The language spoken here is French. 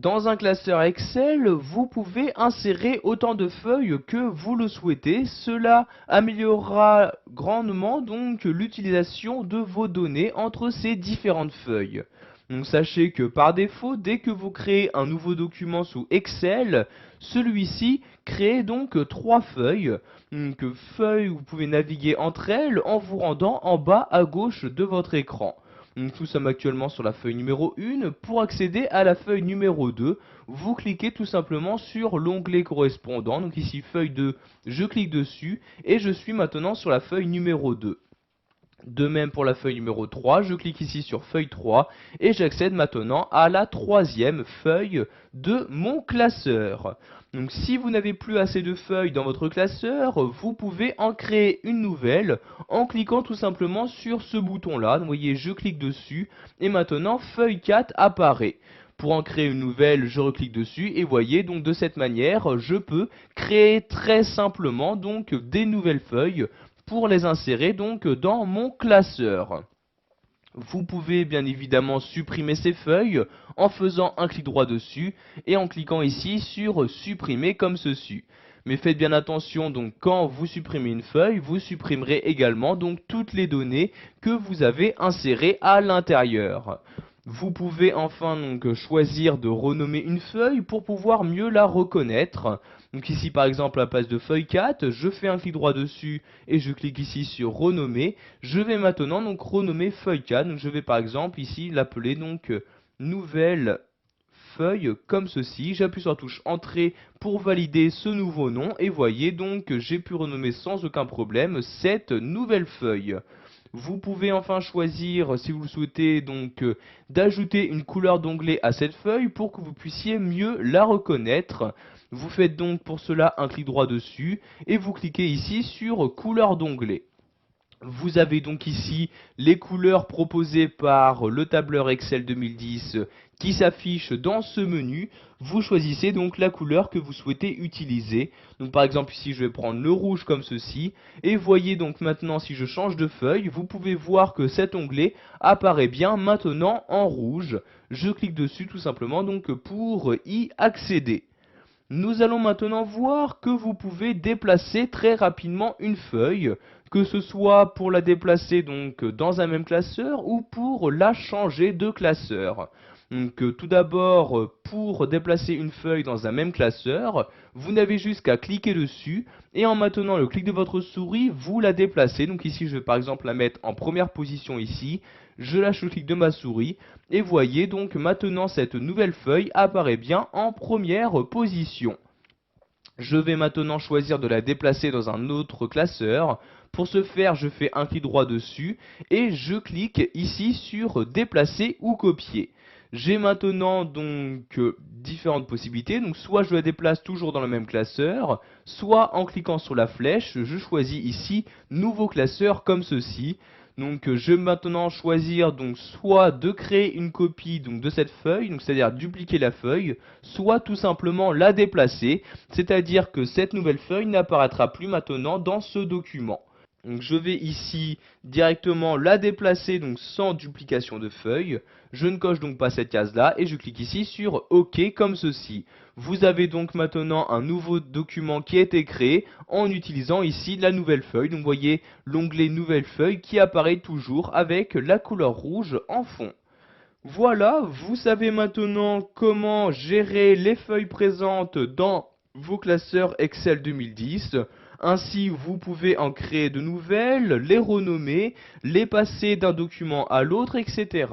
Dans un classeur Excel, vous pouvez insérer autant de feuilles que vous le souhaitez. Cela améliorera grandement donc l'utilisation de vos données entre ces différentes feuilles. Donc sachez que par défaut, dès que vous créez un nouveau document sous Excel, celui-ci crée donc trois feuilles. Donc feuilles où vous pouvez naviguer entre elles en vous rendant en bas à gauche de votre écran. Donc, nous sommes actuellement sur la feuille numéro 1. Pour accéder à la feuille numéro 2, vous cliquez tout simplement sur l'onglet correspondant. Donc ici feuille 2, je clique dessus et je suis maintenant sur la feuille numéro 2. De même pour la feuille numéro 3, je clique ici sur feuille 3 et j'accède maintenant à la troisième feuille de mon classeur. Donc si vous n'avez plus assez de feuilles dans votre classeur, vous pouvez en créer une nouvelle en cliquant tout simplement sur ce bouton là. Vous voyez, je clique dessus et maintenant feuille 4 apparaît. Pour en créer une nouvelle, je reclique dessus et voyez, donc de cette manière, je peux créer très simplement donc des nouvelles feuilles pour les insérer donc dans mon classeur. Vous pouvez bien évidemment supprimer ces feuilles en faisant un clic droit dessus et en cliquant ici sur supprimer comme ceci. Mais faites bien attention, donc quand vous supprimez une feuille, vous supprimerez également donc toutes les données que vous avez insérées à l'intérieur. Vous pouvez enfin donc choisir de renommer une feuille pour pouvoir mieux la reconnaître. Donc ici par exemple à la place de feuille 4, je fais un clic droit dessus et je clique ici sur renommer. Je vais maintenant donc renommer feuille 4. Donc je vais par exemple ici l'appeler donc nouvelle feuille comme ceci. J'appuie sur la touche entrée pour valider ce nouveau nom et voyez donc que j'ai pu renommer sans aucun problème cette nouvelle feuille. Vous pouvez enfin choisir, si vous le souhaitez, donc d'ajouter une couleur d'onglet à cette feuille pour que vous puissiez mieux la reconnaître. Vous faites donc pour cela un clic droit dessus et vous cliquez ici sur couleur d'onglet. Vous avez donc ici les couleurs proposées par le tableur Excel 2010 qui s'affiche dans ce menu. Vous choisissez donc la couleur que vous souhaitez utiliser. Donc par exemple ici je vais prendre le rouge comme ceci. Et voyez donc maintenant si je change de feuille, vous pouvez voir que cet onglet apparaît bien maintenant en rouge. Je clique dessus tout simplement donc pour y accéder. Nous allons maintenant voir que vous pouvez déplacer très rapidement une feuille, que ce soit pour la déplacer donc dans un même classeur ou pour la changer de classeur. Donc tout d'abord, pour déplacer une feuille dans un même classeur, vous n'avez juste qu'à cliquer dessus et en maintenant le clic de votre souris, vous la déplacez. Donc ici, je vais par exemple la mettre en première position ici. Je lâche le clic de ma souris et voyez donc maintenant cette nouvelle feuille apparaît bien en première position. Je vais maintenant choisir de la déplacer dans un autre classeur. Pour ce faire, je fais un clic droit dessus et je clique ici sur déplacer ou copier. J'ai maintenant donc différentes possibilités. Donc soit je la déplace toujours dans le même classeur, soit en cliquant sur la flèche, je choisis ici nouveau classeur comme ceci. Donc je vais maintenant choisir donc soit de créer une copie donc de cette feuille, donc c'est-à-dire dupliquer la feuille, soit tout simplement la déplacer, c'est-à-dire que cette nouvelle feuille n'apparaîtra plus maintenant dans ce document. Donc je vais ici directement la déplacer donc sans duplication de feuilles. Je ne coche donc pas cette case là et je clique ici sur OK comme ceci. Vous avez donc maintenant un nouveau document qui a été créé en utilisant ici la nouvelle feuille. Donc vous voyez l'onglet nouvelle feuille qui apparaît toujours avec la couleur rouge en fond. Voilà, vous savez maintenant comment gérer les feuilles présentes dans vos classeurs Excel 2010. Ainsi, vous pouvez en créer de nouvelles, les renommer, les passer d'un document à l'autre, etc.